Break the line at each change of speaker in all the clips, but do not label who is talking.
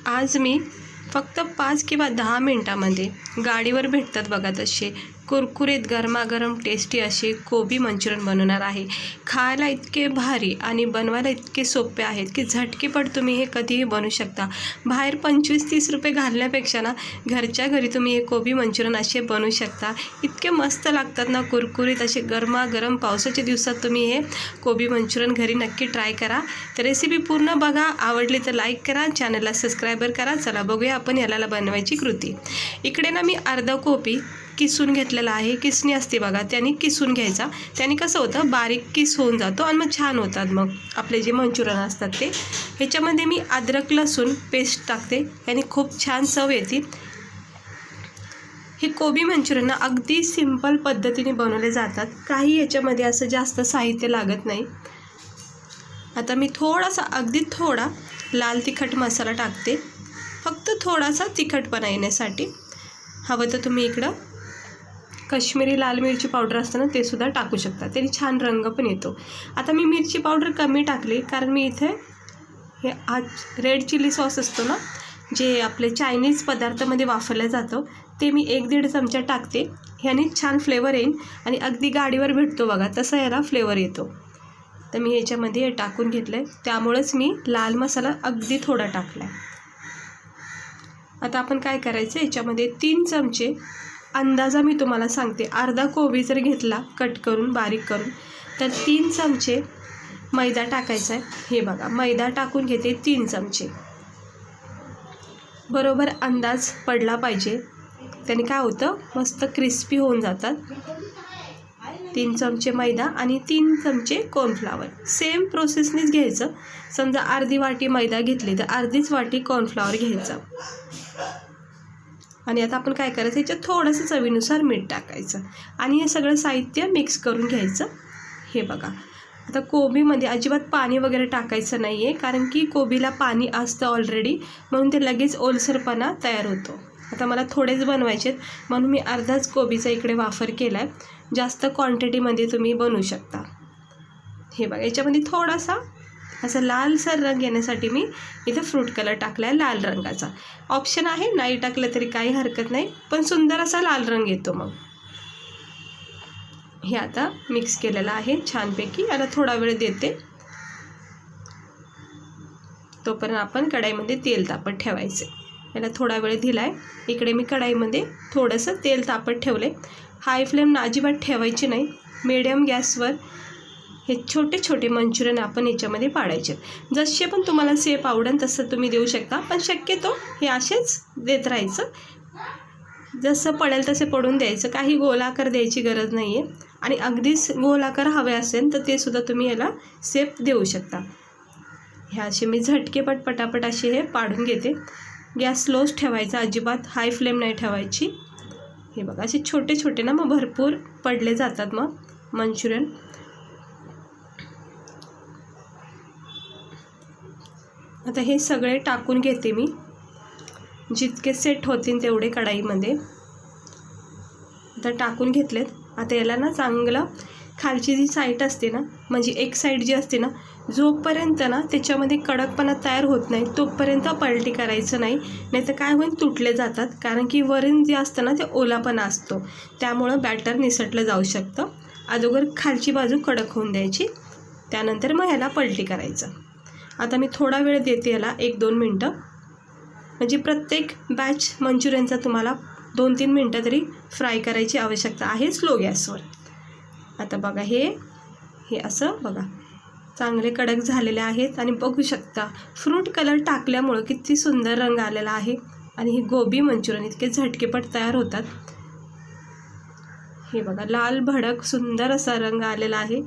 आज मी फक्त 5 किंवा 10 मिनटामध्ये गाडीवर भेटतात बघा तसे कुरकुरीत गरमागरम टेस्टी असे कोबी मंचुरियन बनवणार आहे। खायला इतके भारी आणि बनवायला इतके सोपे आहेत की झटकेपट तुम्ही हे कधीही बनवू शकता। बाहेर 25-30 रुपये घालण्यापेक्षा ना घरच्या घरी तुम्ही हे कोबी मंचुरियन असे बनवू शकता। इतके मस्त लागतात ना, कुरकुरीत असे गरमागरम। पावसाच्या दिवसात तुम्ही हे कोबी मंचुरियन घरी नक्की ट्राय करा। तर रेसिपी पूर्ण बघा, आवडली तर लाईक करा, चॅनलला सबस्क्राइबर करा। चला बघूया आपण याला बनवायची कृती। इकडे ना मी अर्धा कोबी किसून घेतलेला आहे। किसणी असते बघा, त्याने किसून घ्यायचा। त्याने कसं होतं, बारीक किस होऊन जातो आणि मग छान होतात मग आपले जे मंचुरियन असतात ते। ह्याच्यामध्ये मी अद्रक लसूण पेस्ट टाकते, याने खूप छान चव येते। हे कोबी मंचुरियन अगदी सिंपल पद्धतीने बनवले जातात, काही याच्यामध्ये असं जास्त साहित्य लागत नाही। आता मी थोडासा, अगदी थोडा लाल तिखट मसाला टाकते, फक्त थोडासा तिखटपणा येण्यासाठी। हवं तर तुम्ही इकडं काश्मीरी लाल मिरची पावडर असतं ना, ते सुद्धा टाकू शकता, त्याने छान रंग पण येतो। आता मी मिरची पावडर कमी टाकली, कारण मी इथे हे आज रेड चिली सॉस असतो ना, जे आपले चायनीज पदार्थामध्ये वापरलं जातं, ते मी 1-1.5 चमचा टाकते। ह्याने छान फ्लेवर येईल आणि अगदी गाडीवर भेटतो बघा तसा याला फ्लेवर येतो। तर मी ह्याच्यामध्ये हे टाकून घेतलं आहे, त्यामुळेच मी लाल मसाला अगदी थोडा टाकला आहे। आता आपण काय करायचं, याच्यामध्ये 3 चमचे अंदाजा मी तुम्हाला सांगते, अर्धा कोबी जर घेतला कट करून बारीक करून तर 3 चमचे मैदा टाकायचा आहे। हे बघा, मैदा टाकून घेते 3 चमचे, बरोबर अंदाज पडला पाहिजे, त्याने काय होतं मस्त क्रिस्पी होऊन जातात। 3 चमचे मैदा आणि 3 चमचे कॉर्नफ्लॉवर, सेम प्रोसेसनेच घ्यायचं। समजा अर्धी वाटी मैदा घेतली तर अर्धीच वाटी कॉर्नफ्लॉवर घ्यायचं। आणि आता आपण काय करायचं, याच्यात थोडंसं चवीनुसार मीठ टाकायचं आणि हे सगळं साहित्य मिक्स करून घ्यायचं। हे बघा, आता कोबीमध्ये अजिबात पाणी वगैरे टाकायचं नाही आहे, कारण की कोबीला पाणी असतं ऑलरेडी, म्हणून ते लगेच ओलसरपणा तयार होतो। आता मला थोडेच बनवायचे आहेत, म्हणून मी अर्धाच कोबीचा इकडे वापर केला आहे। जास्त क्वांटिटीमध्ये तुम्ही बनवू शकता। हे बघा, याच्यामध्ये थोडासा असं लालसर रंग येण्यासाठी मी इथे फ्रूट कलर टाकला आहे, लाल रंगाचा। ऑप्शन आहे, नाही टाकलं तरी काही हरकत नाही, पण सुंदर असा लाल रंग येतो मग। हे आता मिक्स केलेलं आहे छानपैकी, याला थोडा वेळ देते, तोपर्यंत आपण कढईमध्ये तेल तापत ठेवायचे। याला थोडा वेळ दिला आहे। इकडे मी कढईमध्ये थोडंसं तेल तापत ठेवले। हाय फ्लेम अजिबात ठेवायची नाही, मीडियम गॅसवर हे छोटे छोटे मंचुरियन आपण याच्यामध्ये पाडायचे। जसे पण तुम्हाला शेप आवडेल तसं तुम्ही देऊ शकता, पण शक्यतो हे असेच देत राहायचं, जसं पडेल तसे पडून द्यायचं, काही गोलाकार द्यायची गरज नाही आहे। आणि अगदीच गोलाकार हवे असेल तर ते सुद्धा तुम्ही याला शेप देऊ शकता। हे असे मी झटकेपट पटापट असे हे पाडून घेते। गॅस स्लोच ठेवायचा, अजिबात हाय फ्लेम नाही ठेवायची। हे बघा, असे छोटे छोटे ना मग भरपूर पडले जातात मग मंचुरियन। आता हे सगळे टाकून घेते मी, जितके सेट होतील तेवढे कढईमध्ये। आता टाकून घेतलेत। आता याला ना चांगलं खालची जी साईड असते ना, म्हणजे एक साईड जी असते ना, जोपर्यंत ना त्याच्यामध्ये कडकपणा तयार होत नाही तोपर्यंत पलटी करायचं नाही, नाहीतर काय होईल, तुटले जातात। कारण की वरून जे असतं ना ते ओलापणा असतो, त्यामुळं बॅटर निसटलं जाऊ शकतं। अगोदर खालची बाजू कडक होऊन द्यायची, त्यानंतर मग ह्याला पलटी करायचं। आता मी थोडा वेळ देते याला, 1-2 मिनटं, म्हणजे प्रत्येक बॅच मंचुरियनचा तुम्हाला 2-3 मिनटं तरी फ्राय करायची आवश्यकता आहे स्लो गॅसवर। आता बघा, हे असं बघा चांगले कडक झालेले आहेत आणि बघू शकता फ्रूट कलर टाकल्यामुळं किती सुंदर रंग आलेला आहे। आणि हे गोबी मंचुरियन इतके झटकेपट तयार होतात। हे बघा, लाल भडक सुंदर असा रंग आलेला आहे,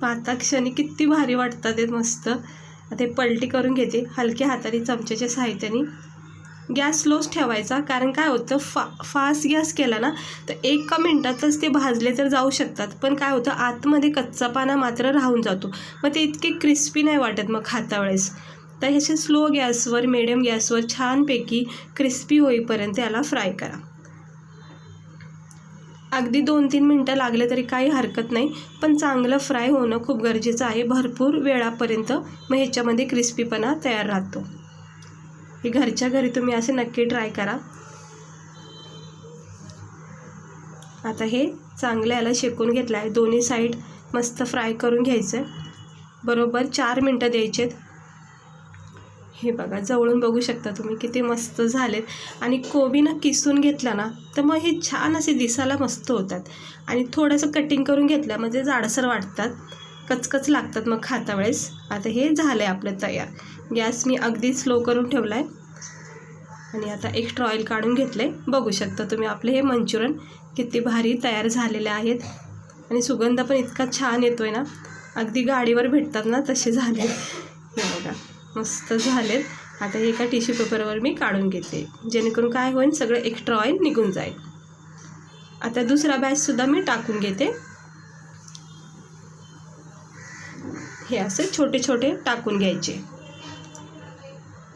पाहता क्षणी किती भारी वाटतात ते मस्त। आता हे पलटी करून घेते हलक्या हाताने चमच्याच्या सहाय्याने। गॅस स्लोच ठेवायचा, कारण काय होतं, फास्ट गॅस केला ना तर 1 मिनटातच ते भाजले तर जाऊ शकतात, पण काय होतं आतमध्ये कच्चापणा मात्र राहून जातो, मग ते इतके क्रिस्पी नाही वाटत मग खाता वेळेस। तर ह्याचे स्लो गॅसवर, मिडियम गॅसवर छानपैकी क्रिस्पी होईपर्यंत याला फ्राय करा। अगदी 2-3 मिनटं लागले तरी काही हरकत नाही, पण चांगलं फ्राय होणं खूप गरजेचं आहे भरपूर वेळापर्यंत, मग ह्याच्यामध्ये क्रिस्पीपणा तयार राहतो। हे घरच्या घरी तुम्ही असे नक्की ट्राय करा. आता हे चांगलं याला शेकून घेतलं आहे. दोन्ही साईड मस्त फ्राय करून घ्यायचं आहे. बरोबर 4 मिनटं द्यायचेत. हे बघा जवळून बघू शकता तुम्ही किती मस्त झालेत. आणि कोबी ना किसून घेतला ना तर मग हे छान असे दिसायला मस्त होतात. आणि थोडंसं कटिंग करून घेतलं म्हणजे जाडसर वाटतात, कचकच लागतात मग खाता वेळेस. आता हे झालं आहे आपलं तयार. गॅस मी अगदी स्लो करून ठेवला आहे. आणि आता एक्स्ट्रा ऑइल काढून घेतलं आहे. बघू शकता तुम्ही आपले हे मंचुरियन किती भारी तयार झालेले आहेत. आणि सुगंध पण इतका छान येतो आहे ना, अगदी गाडीवर भेटतात ना तसे झाले. हे बघा मस्त झालेत. आता हे एका टिश्यू पेपरवर मी काढून घेते, जेणेकरून काय होईल सगळं एक्स्ट्रा ऑइल निघून जाईल. आता दुसरा बॅचसुद्धा मी टाकून घेते. हे असे छोटे छोटे टाकून घ्यायचे.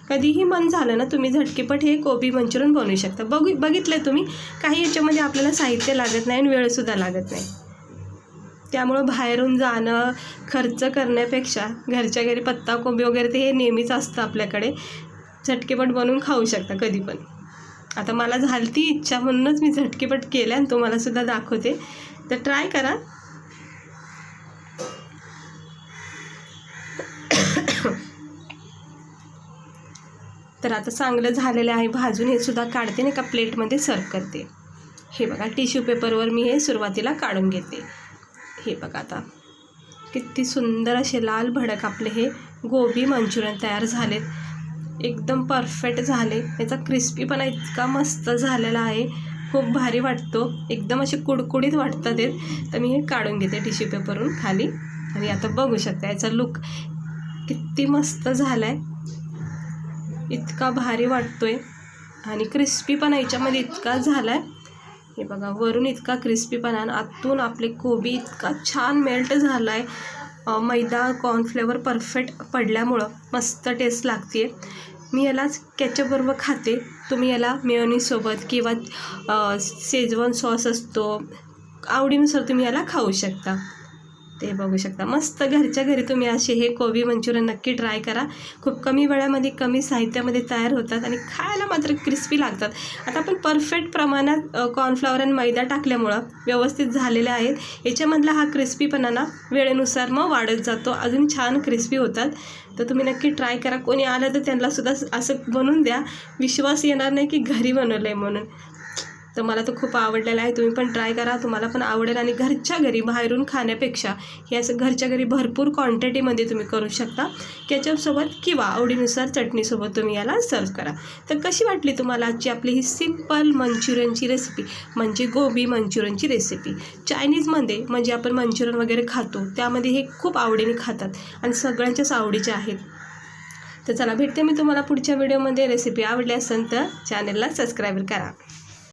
कधीही मन झालं ना तुम्ही झटकीपट हे कोबी मंचुरियन बनवू शकता. बघितलं तुम्ही, काही याच्यामध्ये आपल्याला साहित्य लागत नाही आणि वेळसुद्धा लागत नाही. त्यामुळं बाहेरून जाणं खर्च करण्यापेक्षा घरच्या घरी पत्ता कोबी वगैरे ते हे नेहमीच असतं आपल्याकडे. झटकीपट बनवून खाऊ शकता कधी पण. आता मला झाली ती इच्छा म्हणूनच मी झटकीपट केल्या आणि तुम्हालासुद्धा दाखवते, तर ट्राय करा. तर आता चांगलं झालेलं आहे भाजून. हे सुद्धा काढते आणि एका प्लेटमध्ये सर्व करते. हे बघा टिश्यू पेपरवर मी हे सुरुवातीला काढून घेते. हे बघा आता किती सुंदर असे लाल भडक आपले हे गोबी मंचुरियन तयार झालेत. एकदम परफेक्ट झाले. याचा क्रिस्पीपणा इतका मस्त झालेला आहे, खूप भारी वाटतो. एकदम असे कुडकुडीत वाटतात ते. तर मी हे काढून घेते टिश्यू पेपरवरून खाली. आणि आता बघू शकता याचा लुक किती मस्त झाला आहे, इतका भारी वाटतोय. आणि क्रिस्पीपणा याच्यामध्ये इतका झाला आहे. हे बघा वरून इतका क्रिस्पीपणा आणि आतून आपले कोबी इतका छान मेल्ट झाला आहे. मैदा कॉर्नफ्लेवर परफेक्ट पडल्यामुळं मस्त टेस्ट लागते. मी यालाच केचपबरोबर खाते. तुम्ही याला मेयोनीजसोबत किंवा शेजवान सॉस असतो, आवडीनुसार तुम्ही याला खाऊ शकता. ते बघू शकता मस्त घरच्या घरी तुम्ही असे हे कोबी मंचुरियन नक्की ट्राय करा. खूप कमी वेळामध्ये कमी साहित्यामध्ये तयार होतात आणि खायला मात्र क्रिस्पी लागतात. आता आपण परफेक्ट प्रमाणात कॉर्नफ्लॉवर आणि मैदा टाकल्यामुळं व्यवस्थित झालेले आहेत. याच्यामधला हा क्रिस्पीपणा ना वेळेनुसार मग वाढत जातो, अजून छान क्रिस्पी होतात. तर तुम्ही नक्की ट्राय करा. कोणी आलं तर त्यांनासुद्धा असं बनवून द्या, विश्वास येणार नाही की घरी बनवलं आहे म्हणून. तर मला तर खूप आवडलेलं आहे. तुम्ही पण ट्राय करा, तुम्हाला पण आवडेल. आणि घरच्या घरी बाहेरून खाण्यापेक्षा हे असं घरच्या घरी भरपूर क्वांटिटीमध्ये तुम्ही करू शकता. केचपसोबत किंवा आवडीनुसार चटणीसोबत तुम्ही याला सर्व करा. तर कशी वाटली तुम्हाला आजची आपली ही सिंपल मंचुरियनची रेसिपी, म्हणजे गोबी मंचुरियनची रेसिपी. चायनीजमध्ये म्हणजे आपण मंचुरियन वगैरे खातो त्यामध्ये हे खूप आवडीने खातात आणि सगळ्यांच्याच आवडीचे आहेत. तर चला भेटते मी तुम्हाला पुढच्या व्हिडिओमध्ये. रेसिपी आवडली असेल तर चॅनलला सबस्क्राईब करा.